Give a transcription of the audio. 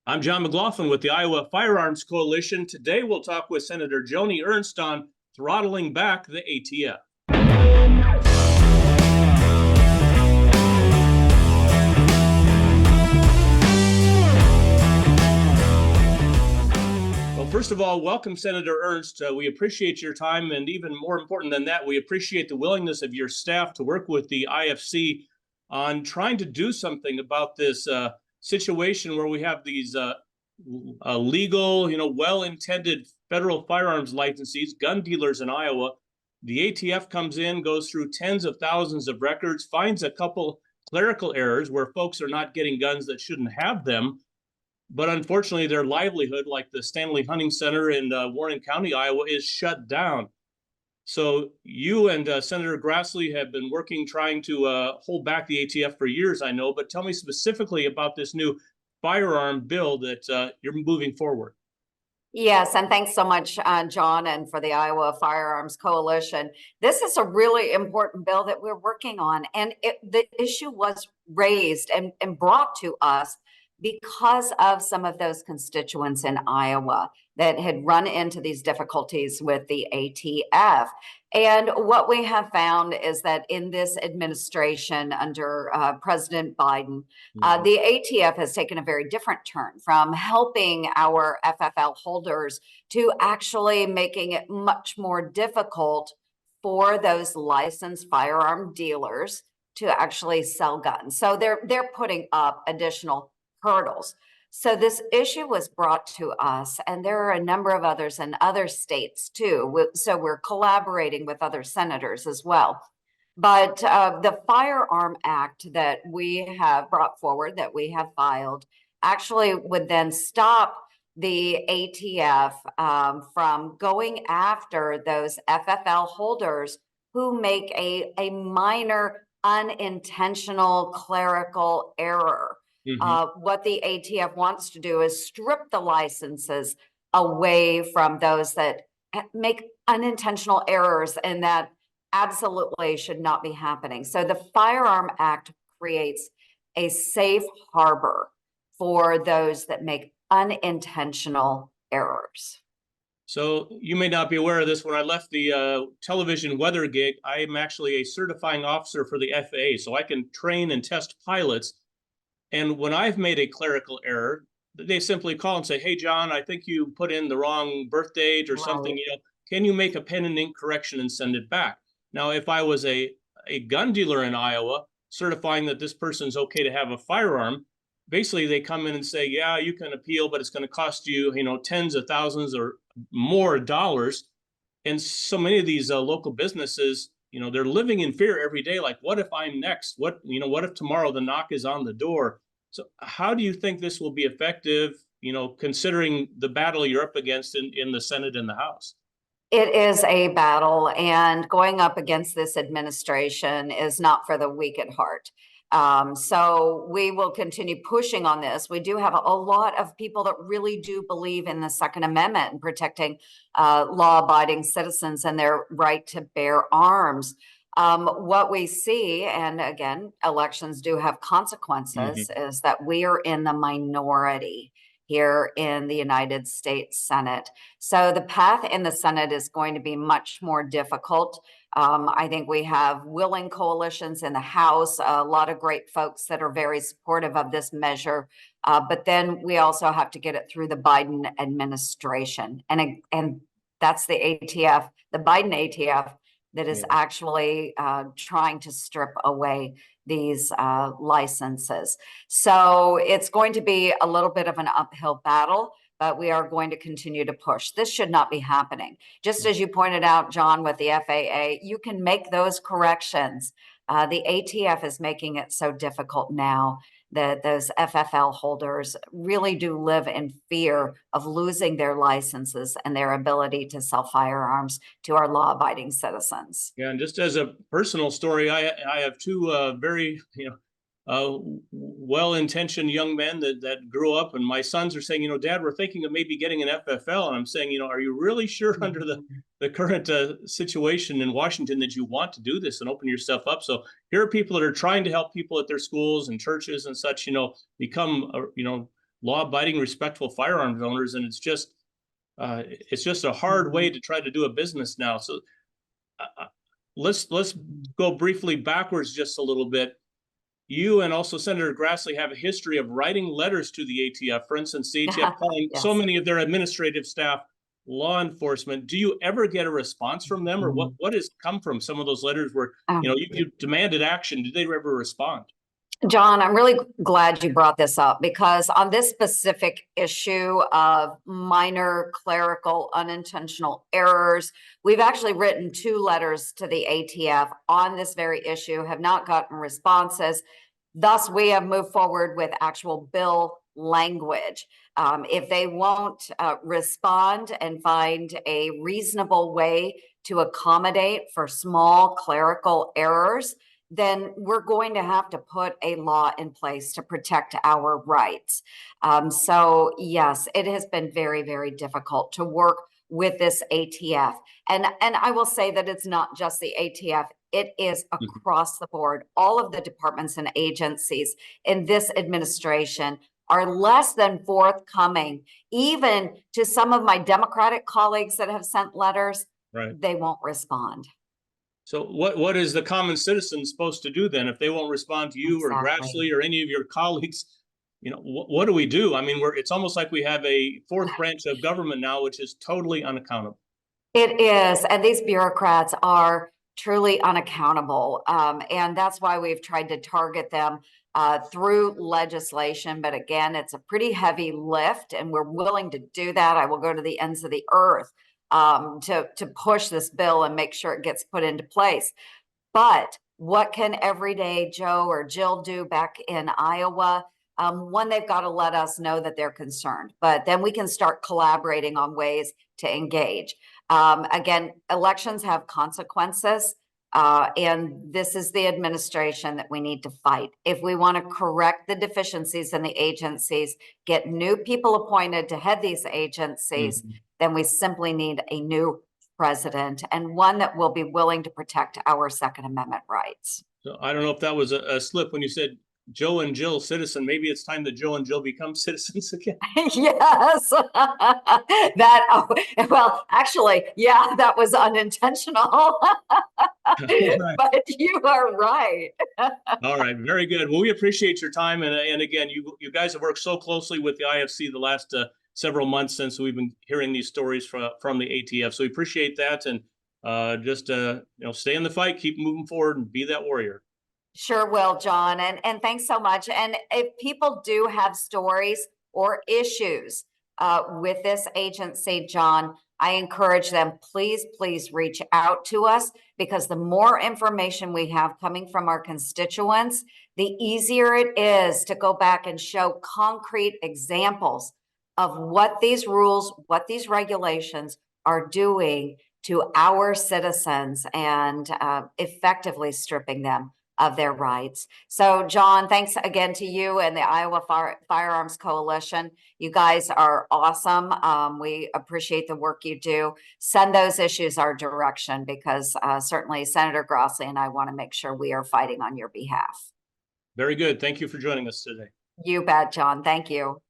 I'm John McLaughlin with the Iowa Firearms Coalition. Today we'll talk with Senator Joni Ernst on throttling back the ATF. Well, first of all, welcome, Senator Ernst. We appreciate your time, and even more important than that, we appreciate the willingness of your staff to work with the IFC on trying to do something about this situation where we have these legal, well-intended federal firearms licensees, gun dealers in Iowa. The ATF comes in, goes through tens of thousands of records, finds a couple clerical errors where folks are not getting guns that shouldn't have them. But unfortunately, their livelihood, like the Stanley Hunting Center in Warren County, Iowa, is shut down. So you and Senator Grassley have been working, trying to hold back the ATF for years, I know, but tell me specifically about this new firearm bill that you're moving forward. Yes, and thanks so much, John, and for the Iowa Firearms Coalition. This is a really important bill that we're working on, and the issue was raised and brought to us because of some of those constituents in Iowa that had run into these difficulties with the ATF. And what we have found is that in this administration under President Biden, the ATF has taken a very different turn from helping our FFL holders to actually making it much more difficult for those licensed firearm dealers to actually sell guns. So they're putting up additional hurdles. So this issue was brought to us, and there are a number of others in other states too. So we're collaborating with other senators as well. But the Firearm Act that we have brought forward, that we have filed, actually would then stop the ATF from going after those FFL holders who make a minor unintentional clerical error. What the ATF wants to do is strip the licenses away from those that make unintentional errors, and that absolutely should not be happening. So the Firearm Act creates a safe harbor for those that make unintentional errors. So you may not be aware of this. When I left the television weather gig, I am actually a certifying officer for the FAA, so I can train and test pilots. And when I've made a clerical error, they simply call and say, "Hey, John, I think you put in the wrong birth date or something. Can you make a pen and ink correction and send it back?" Now, if I was a gun dealer in Iowa certifying that this person's okay to have a firearm, basically they come in and say, "Yeah, you can appeal, but it's going to cost you, tens of thousands or more dollars." And so many of these local businesses, they're living in fear every day. Like, what if I'm next? What if tomorrow the knock is on the door? So how do you think this will be effective, considering the battle you're up against in the Senate and the House? It is a battle, and going up against this administration is not for the weak at heart. So we will continue pushing on this. We do have a lot of people that really do believe in the Second Amendment and protecting law-abiding citizens and their right to bear arms. What we see, and again, elections do have consequences, is that we are in the minority here in the United States Senate. So the path in the Senate is going to be much more difficult. I think we have willing coalitions in the House, a lot of great folks that are very supportive of this measure. But then we also have to get it through the Biden administration. And that's the ATF, the Biden ATF, that is actually trying to strip away these licenses. So it's going to be a little bit of an uphill battle, but we are going to continue to push. This should not be happening. Just as you pointed out, John, with the FAA, you can make those corrections. The ATF is making it so difficult now that those FFL holders really do live in fear of losing their licenses and their ability to sell firearms to our law-abiding citizens. Yeah, and just as a personal story, I have two very well-intentioned young men that grew up, and my sons are saying, Dad, we're thinking of maybe getting an FFL. And I'm saying, are you really sure under the current situation in Washington that you want to do this and open yourself up? So here are people that are trying to help people at their schools and churches and such, become, law-abiding, respectful firearms owners, and it's just a hard way to try to do a business now. So let's go briefly backwards just a little bit. You and also Senator Grassley have a history of writing letters to the ATF. For instance, the ATF calling Yes. so many of their administrative staff law enforcement. Do you ever get a response from them, or what has come from some of those letters where you demanded action? Did they ever respond? John, I'm really glad you brought this up, because on this specific issue of minor clerical unintentional errors, we've actually written 2 letters to the ATF on this very issue, have not gotten responses. Thus, we have moved forward with actual bill language. If they won't respond and find a reasonable way to accommodate for small clerical errors, then we're going to have to put a law in place to protect our rights. So yes, it has been very, very difficult to work with this ATF. And I will say that it's not just the ATF, it is across the board. All of the departments and agencies in this administration are less than forthcoming. Even to some of my Democratic colleagues that have sent letters, they won't respond. So what is the common citizen supposed to do then if they won't respond to you or Grassley or any of your colleagues? What do we do? I mean, it's almost like we have a 4th branch of government now, which is totally unaccountable. It is, and these bureaucrats are truly unaccountable, and that's why we've tried to target them through legislation. But again, it's a pretty heavy lift, and we're willing to do that. I will go to the ends of the earth to push this bill and make sure it gets put into place. But what can everyday Joe or Jill do back in Iowa? One, they've got to let us know that they're concerned, but then we can start collaborating on ways to engage. Again, elections have consequences, and this is the administration that we need to fight. If we want to correct the deficiencies in the agencies, get new people appointed to head these agencies, then we simply need a new president, and one that will be willing to protect our Second Amendment rights. So I don't know if that was a slip when you said Joe and Jill citizen. Maybe it's time that Joe and Jill become citizens again. Yes. Well, actually, yeah, that was unintentional. But you are right. All right, very good. Well, we appreciate your time, and again, you guys have worked so closely with the IFC the last several months since we've been hearing these stories from the ATF. So we appreciate that, and just stay in the fight, keep moving forward, and be that warrior. Sure will, John, and thanks so much. And if people do have stories or issues with this agency, John, I encourage them, please reach out to us, because the more information we have coming from our constituents, the easier it is to go back and show concrete examples of what these rules, what these regulations are doing to our citizens, and effectively stripping them of their rights. So John, thanks again to you and the Iowa Firearms Coalition. You guys are awesome. We appreciate the work you do. Send those issues our direction, because certainly Senator Grassley and I want to make sure we are fighting on your behalf. Very good. Thank you for joining us today. You bet, John. Thank you.